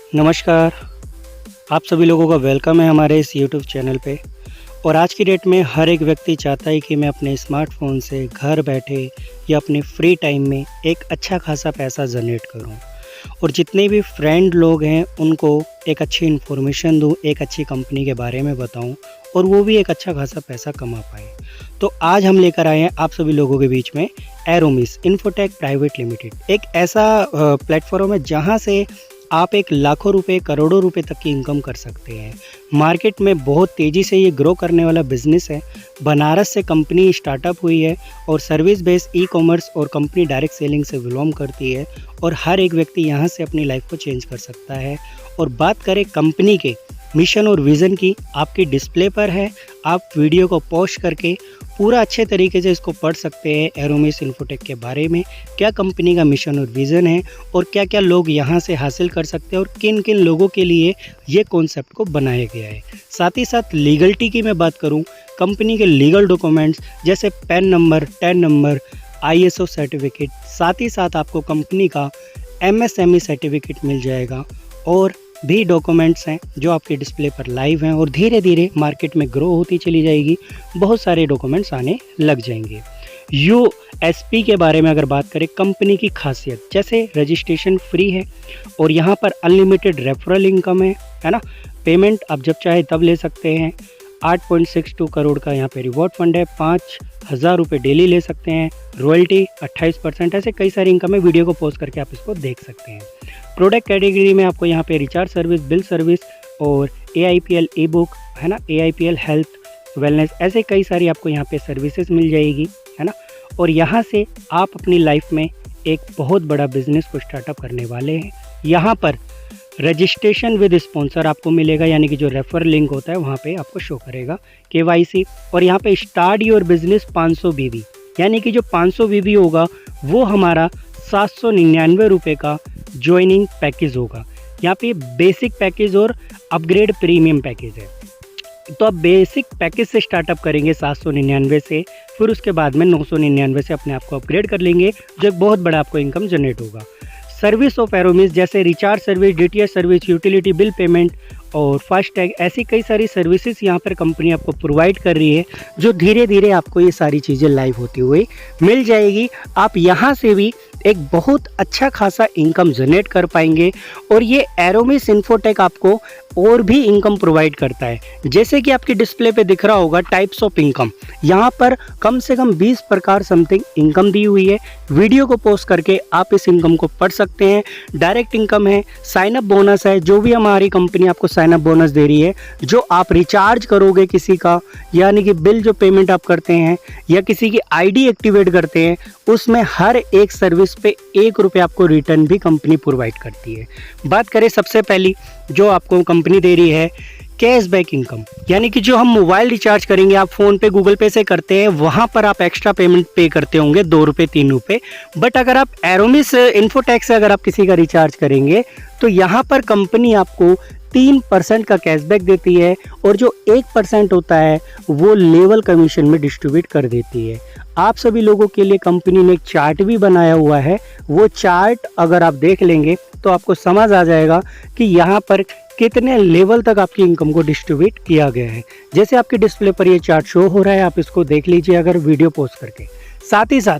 नमस्कार, आप सभी लोगों का वेलकम है हमारे इस यूट्यूब चैनल पे। और आज की डेट में हर एक व्यक्ति चाहता है कि मैं अपने स्मार्टफ़ोन से घर बैठे या अपने फ्री टाइम में एक अच्छा खासा पैसा जनरेट करूं। और जितने भी फ्रेंड लोग हैं उनको एक अच्छी इन्फॉर्मेशन दूं, एक अच्छी कंपनी के बारे में बताऊं और वो भी एक अच्छा खासा पैसा कमा पाएँ। तो आज हम लेकर आए हैं आप सभी लोगों के बीच में एरोमिस इन्फोटेक प्राइवेट लिमिटेड, एक ऐसा प्लेटफ़ॉर्म है जहां से आप एक लाखों रुपए, करोड़ों रुपए तक की इनकम कर सकते हैं। मार्केट में बहुत तेज़ी से ये ग्रो करने वाला बिज़नेस है। बनारस से कंपनी स्टार्टअप हुई है और सर्विस बेस्ड ई-कॉमर्स और कंपनी डायरेक्ट सेलिंग से बिलॉन्ग करती है और हर एक व्यक्ति यहाँ से अपनी लाइफ को चेंज कर सकता है। और बात करें कंपनी के मिशन और विज़न की, आपकी डिस्प्ले पर है। आप वीडियो को पॉज करके पूरा अच्छे तरीके से इसको पढ़ सकते हैं एरोमिस इन्फोटेक के बारे में, क्या कंपनी का मिशन और विज़न है और क्या क्या लोग यहाँ से हासिल कर सकते हैं और किन किन लोगों के लिए ये कॉन्सेप्ट को बनाया गया है। साथ ही साथ लीगलिटी की मैं बात करूँ, कंपनी के लीगल डॉक्यूमेंट्स जैसे pan number, tan number, ISO certificate, साथ ही साथ आपको कंपनी का MSME सर्टिफिकेट मिल जाएगा और भी डॉक्यूमेंट्स हैं जो आपके डिस्प्ले पर लाइव हैं और धीरे धीरे मार्केट में ग्रो होती चली जाएगी। बहुत सारे डॉक्यूमेंट्स आने लग जाएंगे। USP के बारे में अगर बात करें, कंपनी की खासियत जैसे रजिस्ट्रेशन फ्री है और यहाँ पर अनलिमिटेड रेफरल इनकम है ना। पेमेंट आप जब चाहे तब ले सकते हैं। 8.62 करोड़ का यहाँ पे रिवॉर्ड फंड है। 5,000 रुपये डेली ले सकते हैं। रॉयल्टी 28%। ऐसे कई सारी इनकम है। वीडियो को पॉज करके आप इसको देख सकते हैं। प्रोडक्ट कैटेगरी में आपको यहाँ पे रिचार्ज सर्विस, बिल सर्विस और AIPL ई बुक है ना, AIPL हेल्थ वेलनेस, ऐसे कई सारी आपको यहाँ पे सर्विसेज मिल जाएगी है ना। और यहाँ से आप अपनी लाइफ में एक बहुत बड़ा बिजनेस को स्टार्टअप करने वाले हैं। यहाँ पर रजिस्ट्रेशन विद स्पॉन्सर आपको मिलेगा, यानी कि जो रेफर लिंक होता है वहाँ पे आपको शो करेगा KYC। और यहाँ पे स्टार्ट योर बिजनेस 500 BB, यानी कि जो 500 BB होगा वो हमारा 799 रुपये का ज्वाइनिंग पैकेज होगा। यहाँ पे बेसिक पैकेज और अपग्रेड प्रीमियम पैकेज है। तो आप बेसिक पैकेज से स्टार्टअप करेंगे 799 से, फिर उसके बाद में 999 से अपने आप को अपग्रेड कर लेंगे, जो एक बहुत बड़ा आपको इनकम जनरेट होगा। सर्विस ऑफ एरोमिस जैसे recharge service, DTH service, utility bill payment और फास्टैग, ऐसी कई सारी सर्विसेज यहाँ पर कंपनी आपको प्रोवाइड कर रही है, जो धीरे धीरे आपको ये सारी चीज़ें लाइव होती हुई मिल जाएगी। आप यहाँ से भी एक बहुत अच्छा खासा इनकम जनरेट कर पाएंगे। और ये एरोमिस इन्फोटेक आपको और भी इनकम प्रोवाइड करता है, जैसे कि आपकी डिस्प्ले पे दिख रहा होगा टाइप्स ऑफ इनकम। यहाँ पर कम से कम 20 प्रकार समथिंग इनकम दी हुई है। वीडियो को पॉज करके आप इस इनकम को पढ़ सकते हैं। डायरेक्ट इनकम है, साइन अप बोनस है, जो भी हमारी कंपनी आपको साइन अप बोनस दे रही है, जो आप रिचार्ज करोगे किसी का, यानी कि बिल जो पेमेंट आप करते हैं या किसी की ID एक्टिवेट करते हैं, उसमें हर एक सर्विस पे 1 रुपये आपको रिटर्न भी कंपनी प्रोवाइड करती है। बात करें सबसे पहली जो आपको कंपनी दे रही है, कैशबैक इनकम, यानी कि जो हम मोबाइल रिचार्ज करेंगे, आप फ़ोन पे, गूगल पे से करते हैं, वहाँ पर आप एक्स्ट्रा पेमेंट पे करते होंगे 2 रुपये 3 रुपये। बट अगर आप एरोमिस इन्फोटेक से अगर आप किसी का रिचार्ज करेंगे तो यहाँ पर कंपनी आपको 3% का कैशबैक देती है और जो 1% होता है वो लेवल कमीशन में डिस्ट्रीब्यूट कर देती है। आप सभी लोगों के लिए कंपनी ने एक चार्ट भी बनाया हुआ है। वो चार्ट अगर आप देख लेंगे तो आपको समझ आ जाएगा कि यहाँ पर कितने लेवल तक आपकी इनकम को डिस्ट्रीब्यूट किया गया है। जैसे आपके डिस्प्ले पर ये चार्ट शो हो रहा है, आप इसको देख लीजिए अगर वीडियो पॉज करके। साथ ही साथ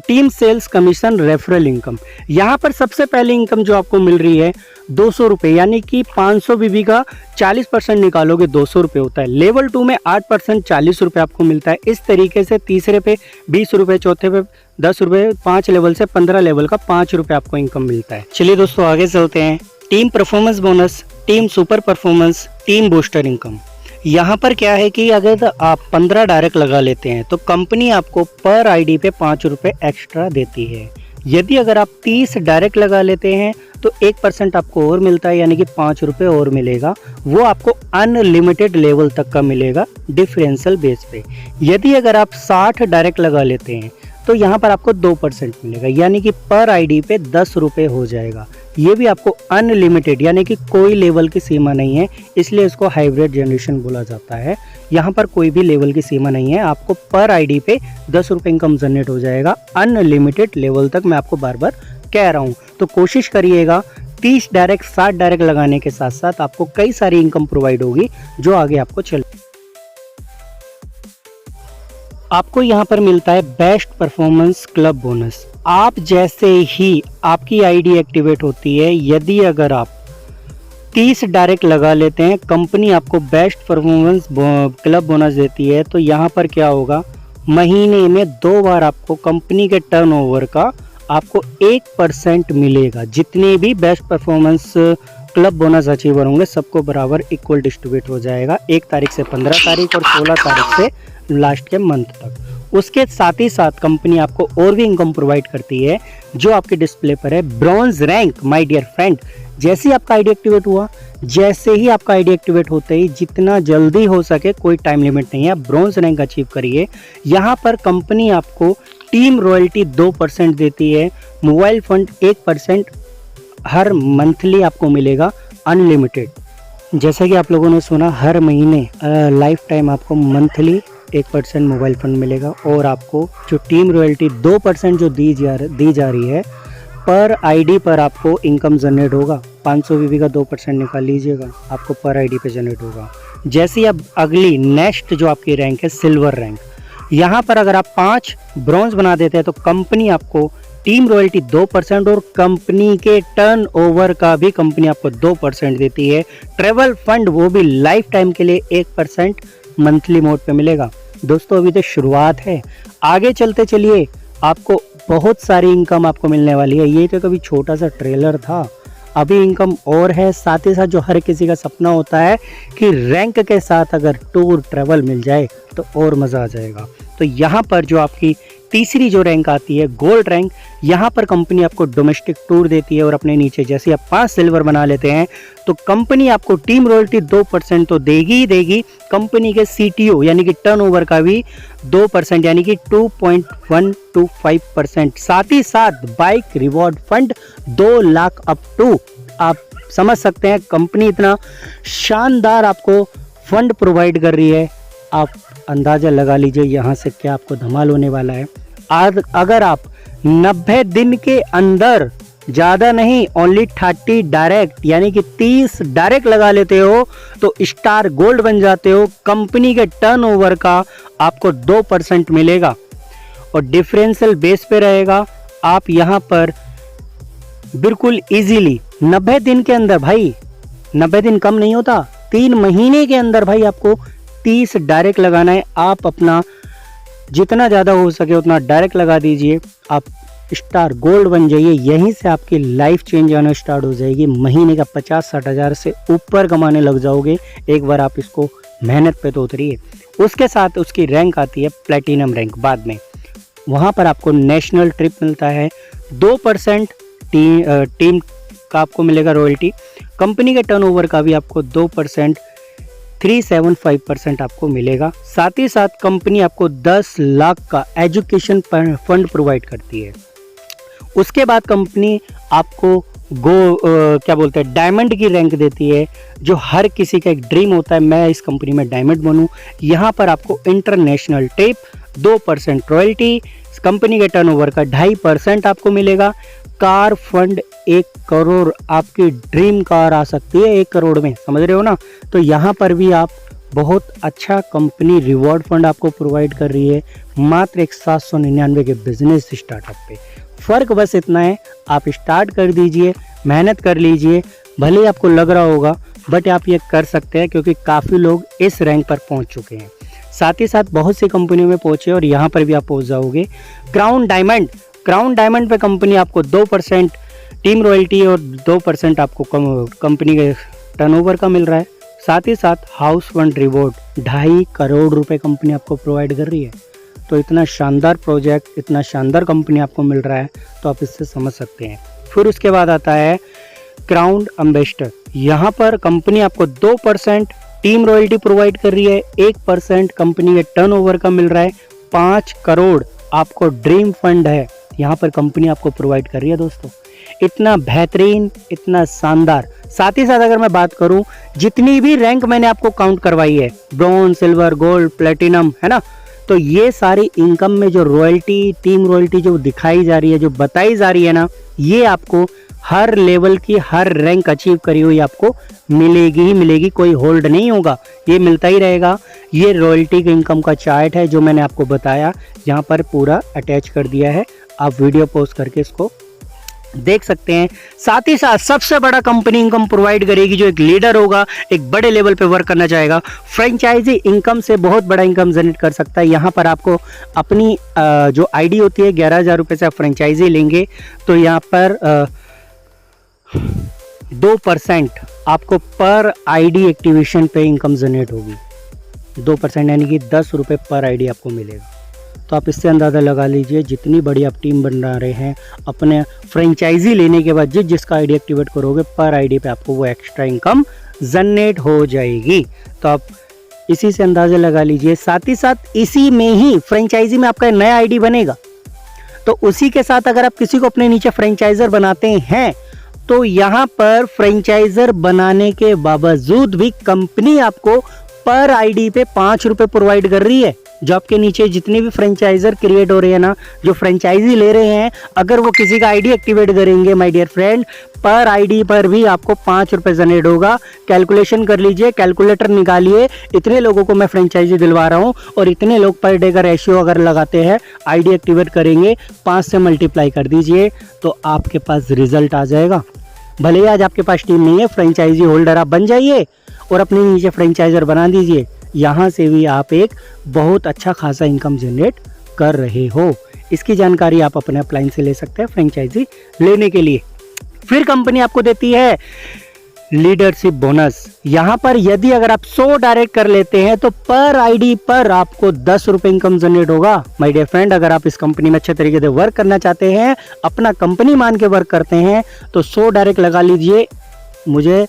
team sales commission referral income, यहाँ पर सबसे पहली इनकम जो आपको मिल रही है 200 रुपये, यानी कि 500 BB का 40% निकालोगे 200 रुपये होता है। लेवल 2 में 8% 40 रुपये आपको मिलता है। इस तरीके से तीसरे पे 20 रुपये, चौथे पे 10 रुपये, 5 लेवल से 15 लेवल का 5 रुपये आपको इनकम मिलता है। चलिए दोस्तों आगे चलते हैं। Team performance bonus, team super performance, team booster income. यहाँ पर क्या है कि अगर आप 15 डायरेक्ट लगा लेते हैं तो कंपनी आपको पर ID पे 5 रुपये एक्स्ट्रा देती है। यदि अगर आप 30 डायरेक्ट लगा लेते हैं तो 1% आपको और मिलता है, यानी कि 5 रुपये और मिलेगा। वो आपको अनलिमिटेड लेवल तक का मिलेगा डिफरेंशियल बेस पे। यदि अगर आप 60 डायरेक्ट लगा लेते हैं तो यहाँ पर आपको 2% मिलेगा, यानी कि पर ID पे 10 रुपये हो जाएगा। ये भी आपको अनलिमिटेड, यानी कि कोई लेवल की सीमा नहीं है, इसलिए इसको हाइब्रिड जनरेशन बोला जाता है। यहाँ पर कोई भी लेवल की सीमा नहीं है, आपको पर ID पे 10 रुपये इनकम जनरेट हो जाएगा अनलिमिटेड लेवल तक। मैं आपको बार बार कह रहा हूँ, तो कोशिश करिएगा 30 डायरेक्ट 60 डायरेक्ट लगाने के साथ साथ आपको कई सारी इनकम प्रोवाइड होगी जो आगे आपको चल। आपको यहाँ पर मिलता है बेस्ट परफॉर्मेंस क्लब बोनस। आप जैसे ही आपकी आईडी एक्टिवेट होती है, यदि अगर आप 30 डायरेक्ट लगा लेते हैं, कंपनी आपको बेस्ट परफॉर्मेंस क्लब बोनस देती है। तो यहाँ पर क्या होगा, महीने में 2 बार आपको कंपनी के टर्नओवर का आपको 1% मिलेगा। जितने भी best performance club bonus achiever होंगे सबको बराबर इक्वल डिस्ट्रीब्यूट हो जाएगा, 1 तारीख से 15 तारीख और 16 तारीख से लास्ट के मंथ तक। उसके साथ ही साथ कंपनी आपको और भी इनकम प्रोवाइड करती है जो आपके डिस्प्ले पर है, bronze rank. My dear friend, जैसे ही आपका आईडी एक्टिवेट हुआ, जैसे ही आपका आईडी एक्टिवेट होते ही जितना जल्दी हो सके, कोई टाइम लिमिट नहीं है, ब्रॉन्ज रैंक अचीव करिए। यहाँ पर कंपनी आपको टीम रॉयल्टी 2% देती है, मोबाइल फंड 1% हर मंथली आपको मिलेगा अनलिमिटेड। जैसा कि आप लोगों ने सुना, हर महीने लाइफ टाइम आपको मंथली 1% मोबाइल फंड मिलेगा और आपको जो टीम रॉयल्टी 2% जो दी जा रही है पर आईडी पर आपको इनकम जनरेट होगा। 500 बीबी का 2% निकाल लीजिएगा, आपको पर आईडी पे जनरेट होगा। जैसे अब अगली नेक्स्ट जो आपकी रैंक है सिल्वर रैंक, यहाँ पर अगर आप 5 ब्रॉन्ज बना देते हैं तो कंपनी आपको टीम रॉयल्टी 2% और कंपनी के टर्नओवर का भी कंपनी आपको 2% देती है। ट्रेवल फंड वो भी लाइफ टाइम के लिए 1% मंथली मोड पे मिलेगा। दोस्तों अभी तो शुरुआत है, आगे चलते चलिए आपको बहुत सारी इनकम आपको मिलने वाली है। ये तो कभी छोटा सा ट्रेलर था, अभी इनकम और है। साथ ही साथ जो हर किसी का सपना होता है कि रैंक के साथ अगर टूर ट्रैवल मिल जाए तो और मज़ा आ जाएगा। तो यहाँ पर जो आपकी तीसरी जो रैंक आती है गोल्ड रैंक, यहाँ पर कंपनी आपको डोमेस्टिक टूर देती है और अपने नीचे जैसे आप 5 सिल्वर बना लेते हैं तो कंपनी आपको टीम रॉयल्टी 2% तो देगी ही देगी, कंपनी के सीटीओ यानी कि टर्नओवर का भी 2% यानी कि 2.125%। साथ ही साथ bike reward fund 2 lakh up to. आप समझ सकते हैं कंपनी इतना शानदार आपको फंड प्रोवाइड कर रही है, आप अंदाज़ा लगा लीजिए यहाँ से क्या आपको धमाल होने वाला है। अगर आप 90 दिन के अंदर, ज़्यादा नहीं, ओनली 30 डायरेक्ट यानी कि 30 डायरेक्ट लगा लेते हो तो स्टार गोल्ड बन जाते हो। कंपनी के टर्नओवर का आपको 2% मिलेगा और डिफरेंशियल बेस पे रहेगा। आप यहाँ पर बिल्कुल इजीली 90 दिन के अंदर, भाई 90 दिन कम नहीं होता, 3 महीने के अंदर भाई आपको 30 डायरेक्ट लगाना है। आप अपना जितना ज़्यादा हो सके उतना डायरेक्ट लगा दीजिए, आप स्टार गोल्ड बन जाइए। यहीं से आपकी लाइफ चेंज आना स्टार्ट हो जाएगी। महीने का 50-60 हज़ार से ऊपर कमाने लग जाओगे एक बार आप इसको मेहनत पे तो उतरिए। उसके साथ उसकी रैंक आती है प्लेटिनम रैंक बाद में, वहाँ पर आपको नेशनल ट्रिप मिलता है, 2% टीम का आपको मिलेगा रॉयल्टी, कंपनी के टर्नओवर का भी आपको 2% 375% आपको मिलेगा। साथ ही साथ कंपनी आपको 10 लाख का एजुकेशन फंड प्रोवाइड करती है। उसके बाद कंपनी आपको क्या बोलते हैं डायमंड की रैंक देती है, जो हर किसी का एक ड्रीम होता है मैं इस कंपनी में डायमंड बनूं। यहाँ पर आपको इंटरनेशनल ट्रिप 2% रॉयल्टी, कंपनी के टर्नओवर का 2.5% आपको मिलेगा। कार फंड 1 करोड़, आपकी ड्रीम कार आ सकती है 1 करोड़ में, समझ रहे हो ना। तो यहाँ पर भी आप बहुत अच्छा कंपनी रिवॉर्ड फंड आपको प्रोवाइड कर रही है मात्र एक 799 के बिजनेस स्टार्टअप पे। फ़र्क बस इतना है, आप स्टार्ट कर दीजिए, मेहनत कर लीजिए, भले ही आपको लग रहा होगा बट आप ये कर सकते हैं क्योंकि काफ़ी लोग इस रैंक पर पहुँच चुके हैं। साथ ही साथ बहुत सी कंपनियों में पहुँचे और यहाँ पर भी आप पहुँच जाओगे। क्राउन डायमंड पे कंपनी आपको 2% टीम रॉयल्टी और 2% आपको कंपनी के टर्नओवर का मिल रहा है। साथ ही साथ हाउस फंड रिवॉर्ड 2.5 करोड़ रुपए कंपनी आपको प्रोवाइड कर रही है। तो इतना शानदार प्रोजेक्ट, इतना शानदार कंपनी आपको मिल रहा है तो आप इससे समझ सकते हैं। फिर उसके बाद आता है क्राउन एम्बेसडर। यहाँ पर कंपनी आपको 2% टीम रॉयल्टी प्रोवाइड कर रही है, 1% कंपनी के टर्नओवर का मिल रहा है, 5 करोड़ आपको ड्रीम फंड है यहाँ पर कंपनी आपको प्रोवाइड कर रही है। दोस्तों इतना बेहतरीन, इतना शानदार। साथ ही साथ अगर मैं बात करूं, जितनी भी रैंक मैंने आपको काउंट करवाई है, ब्रॉन्ज, सिल्वर, गोल्ड, प्लेटिनम, है ना, तो ये सारी इनकम में जो रॉयल्टी, टीम रॉयल्टी जो दिखाई जा रही है, जो बताई जा रही है ना, ये आपको हर लेवल की हर रैंक अचीव करी हुई आपको मिलेगी ही मिलेगी, कोई होल्ड नहीं होगा, ये मिलता ही रहेगा। ये रॉयल्टी के इनकम का चार्ट है जो मैंने आपको बताया, यहाँ पर पूरा अटैच कर दिया है, आप वीडियो पॉज करके इसको देख सकते हैं। साथ ही साथ सबसे बड़ा कंपनी इनकम प्रोवाइड करेगी जो एक लीडर होगा, एक बड़े लेवल पे वर्क करना चाहेगा, फ्रेंचाइजी इनकम से बहुत बड़ा इनकम जनरेट कर सकता है। यहाँ पर आपको अपनी जो आईडी होती है 11,000 रुपये से आप फ्रेंचाइजी लेंगे तो यहाँ पर 2% आपको पर आईडी एक्टिवेशन पे इनकम जनरेट होगी। 2% यानी कि 10 रुपये पर आईडी आपको मिलेगा। तो आप इससे अंदाज़ा लगा लीजिए जितनी बड़ी आप टीम बना रहे हैं, अपने फ्रेंचाइजी लेने के बाद जिसका आईडी एक्टिवेट करोगे पर आईडी पे आपको वो एक्स्ट्रा इनकम जनरेट हो जाएगी। तो आप इसी से अंदाज़ा लगा लीजिए। साथ ही साथ इसी में ही फ्रेंचाइजी में आपका नया आईडी बनेगा, तो उसी के साथ अगर आप किसी को अपने नीचे फ्रेंचाइजर बनाते हैं तो यहाँ पर फ्रेंचाइजर बनाने के बावजूद भी कंपनी आपको पर आईडी पे 5 रुपये प्रोवाइड कर रही है। जो आपके नीचे जितने भी फ्रेंचाइजर क्रिएट हो रहे हैं ना, जो फ्रेंचाइजी ले रहे हैं, अगर वो किसी का आईडी एक्टिवेट करेंगे माय डियर फ्रेंड, पर आईडी पर भी आपको 5 रुपये जनरेट होगा। कैलकुलेशन कर लीजिए, कैलकुलेटर निकालिए, इतने लोगों को मैं फ्रेंचाइजी दिलवा रहा हूँ और इतने लोग पर डे का रेशियो अगर लगाते हैं, आईडी एक्टिवेट करेंगे, 5 से मल्टीप्लाई कर दीजिए तो आपके पास रिजल्ट आ जाएगा। भले ही आज आपके पास टीम नहीं है, फ्रेंचाइजी होल्डर आप बन जाइए और अपने नीचे फ्रेंचाइजर बना दीजिए। यहाँ से भी आप एक बहुत अच्छा खासा इनकम जनरेट कर रहे हो। इसकी जानकारी आप अपने अपलाइन से ले सकते हैं फ्रेंचाइजी लेने के लिए। फिर कंपनी आपको देती है लीडरशिप बोनस। यहाँ पर यदि अगर आप 100 डायरेक्ट कर लेते हैं तो पर आईडी पर आपको 10 रुपये इनकम जनरेट होगा। माय डियर फ्रेंड, अगर आप इस कंपनी में अच्छे तरीके से वर्क करना चाहते हैं, अपना कंपनी मान के वर्क करते हैं, तो 100 डायरेक्ट लगा लीजिए। मुझे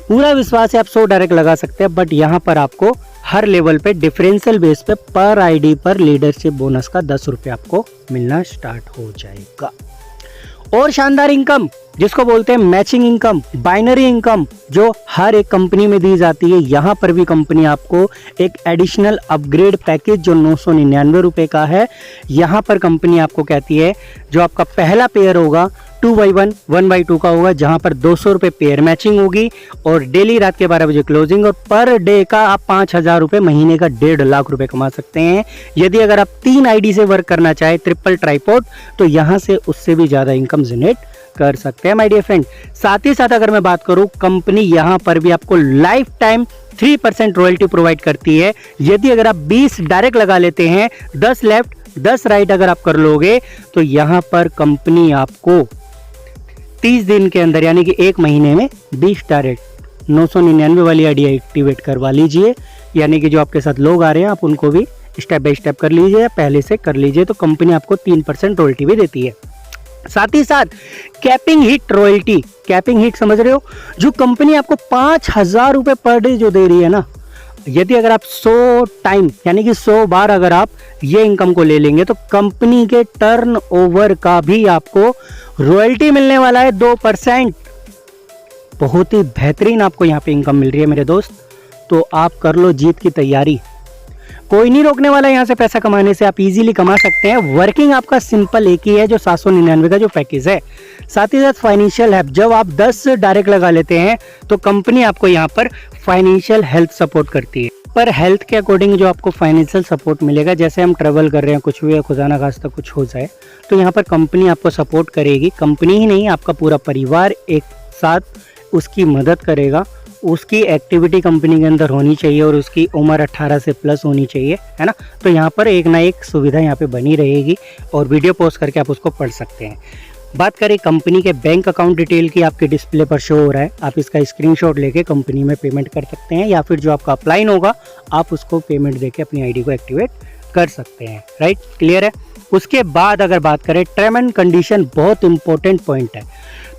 पूरा विश्वास है आप 100 डायरेक्ट लगा सकते हैं, बट यहाँ पर आपको हर लेवल पे डिफरेंशियल बेस पे पर आईडी पर लीडरशिप बोनस का 10 रुपये आपको मिलना स्टार्ट हो जाएगा। और शानदार इनकम जिसको बोलते हैं मैचिंग इनकम, बाइनरी इनकम, जो हर एक कंपनी में दी जाती है, यहाँ पर भी कंपनी आपको एक एडिशनल अपग्रेड पैकेज जो 999 रुपये का है, यहाँ पर कंपनी आपको कहती है जो आपका पहला पेयर होगा 2x1 1x2 का होगा, जहाँ पर 200 रुपये पेयर मैचिंग होगी और डेली रात के 12 बजे क्लोजिंग, और पर डे का आप 5,000 रुपये, महीने का 1.5 लाख रुपये कमा सकते हैं। यदि अगर आप 3 आईडी से वर्क करना चाहे, ट्रिपल ट्राइपॉड, तो यहाँ से उससे भी ज़्यादा इनकम जनरेट कर सकते हैं माय डियर फ्रेंड। साथ ही साथ अगर मैं बात करूं, कंपनी यहाँ पर भी आपको लाइफ टाइम 3% रॉयल्टी प्रोवाइड करती है। यदि अगर आप 20 डायरेक्ट लगा लेते हैं, 10 लेफ्ट 10 राइट अगर आप कर लोगे, तो यहाँ पर कंपनी आपको 30 दिन के अंदर यानी कि 1 महीने में 20 डायरेक्ट 999 वाली आईडी एक्टिवेट करवा लीजिए। यानी कि जो आपके साथ लोग आ रहे हैं आप उनको भी स्टेप बाय स्टेप कर लीजिए, पहले से कर लीजिए, तो कंपनी आपको 3% रॉयल्टी भी देती है। साथ ही साथ capping hit royalty, capping hit समझ रहे हो, जो कंपनी आपको 5,000 रुपये पर डे जो दे रही है ना, यदि अगर आप 100 टाइम यानी कि 100 बार अगर आप ये इनकम को ले लेंगे तो कंपनी के टर्नओवर का भी आपको रॉयल्टी मिलने वाला है 2%। बहुत ही बेहतरीन आपको यहाँ पे इनकम मिल रही है मेरे दोस्त, तो आप कर लो जीत की तैयारी। कोई नहीं रोकने वाला यहाँ से पैसा कमाने से, आप इजीली कमा सकते हैं। वर्किंग आपका सिंपल एक ही है, जो 799 का जो पैकेज है। साथ ही साथ फाइनेंशियल हेल्प, जब आप 10 डायरेक्ट लगा लेते हैं तो कंपनी आपको यहाँ पर फाइनेंशियल हेल्प सपोर्ट करती है। पर हेल्थ के अकॉर्डिंग जो आपको फाइनेंशियल सपोर्ट मिलेगा, जैसे हम ट्रैवल कर रहे हैं, कुछ भी खुदा ना खास्ता कुछ हो जाए, तो यहाँ पर कंपनी आपको सपोर्ट करेगी। कंपनी ही नहीं, आपका पूरा परिवार एक साथ उसकी मदद करेगा। उसकी एक्टिविटी कंपनी के अंदर होनी चाहिए और उसकी उम्र 18 से प्लस होनी चाहिए, है ना। तो यहाँ पर एक ना एक सुविधा यहाँ पे बनी रहेगी और वीडियो पोस्ट करके आप उसको पढ़ सकते हैं। बात करें कंपनी के बैंक अकाउंट डिटेल की, आपके डिस्प्ले पर शो हो रहा है, आप इसका स्क्रीनशॉट लेके कंपनी में पेमेंट कर सकते हैं, या फिर जो आपका अपलाइन होगा आप उसको पेमेंट देके अपनी आईडी को एक्टिवेट कर सकते हैं। राइट, क्लियर है। उसके बाद अगर बात करें टर्म एंड कंडीशन, बहुत इंपॉर्टेंट पॉइंट है।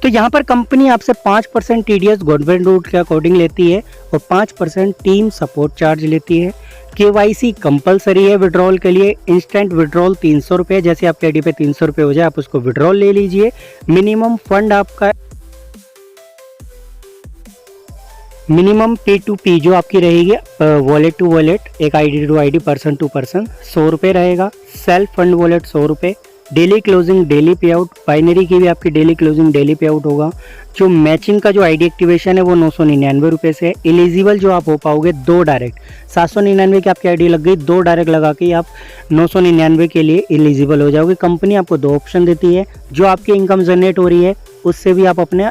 तो यहाँ पर कंपनी आपसे 5% TDS गवर्नमेंट रूल के अकॉर्डिंग लेती है और 5% टीम सपोर्ट चार्ज लेती है। KYC कंपलसरी है विड्रॉल के लिए। इंस्टेंट विड्रॉल 300 रुपये, जैसे आपके आईडी पे 300 रुपये हो जाए आप उसको विड्रॉल ले लीजिए। मिनिमम फंड आपका, मिनिमम P2P जो आपकी रहेगी वॉलेट टू वॉलेट, एक ID to ID, person to person 100 रुपये रहेगा। सेल्फ फंड वॉलेट 100 रुपये, daily closing, daily pay out, binary की भी आपकी daily closing, daily pay out होगा। जो मैचिंग का जो आईडी एक्टिवेशन है वो 999 रुपये से है। एलिजिबल जो आप हो पाओगे 2 डायरेक्ट, 799 की आपकी आईडी लग गई, 2 डायरेक्ट लगा के आप 999 के लिए एलिजिबल हो जाओगे। कंपनी आपको 2 ऑप्शन देती है, जो आपकी इनकम जनरेट हो रही है उससे भी आप अपने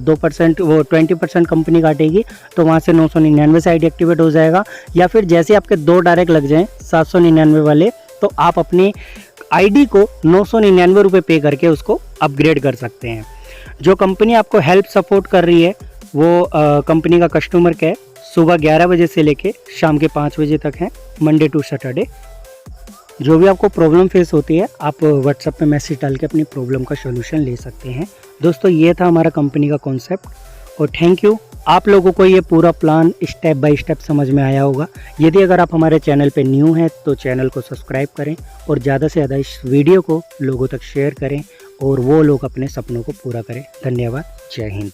2% वो 20% कंपनी काटेगी, तो वहाँ से 999 से आईडी एक्टिवेट हो जाएगा। या फिर जैसे आपके 2 डायरेक्ट लग जाएँ 799 वाले, तो आप अपनी आईडी को 999 रुपये पे करके उसको अपग्रेड कर सकते हैं। जो कंपनी आपको हेल्प सपोर्ट कर रही है वो कंपनी का कस्टमर केयर सुबह 11 बजे से लेके शाम के 5 बजे तक है, मंडे टू सैटरडे। जो भी आपको प्रॉब्लम फेस होती है आप व्हाट्सएप पे मैसेज डाल के अपनी प्रॉब्लम का सॉल्यूशन ले सकते हैं। दोस्तों ये था हमारा कंपनी का कॉन्सेप्ट और थैंक यू। आप लोगों को ये पूरा प्लान स्टेप बाय स्टेप समझ में आया होगा। यदि अगर आप हमारे चैनल पे न्यू हैं तो चैनल को सब्सक्राइब करें और ज़्यादा से ज़्यादा इस वीडियो को लोगों तक शेयर करें और वो लोग अपने सपनों को पूरा करें। धन्यवाद। जय हिंद।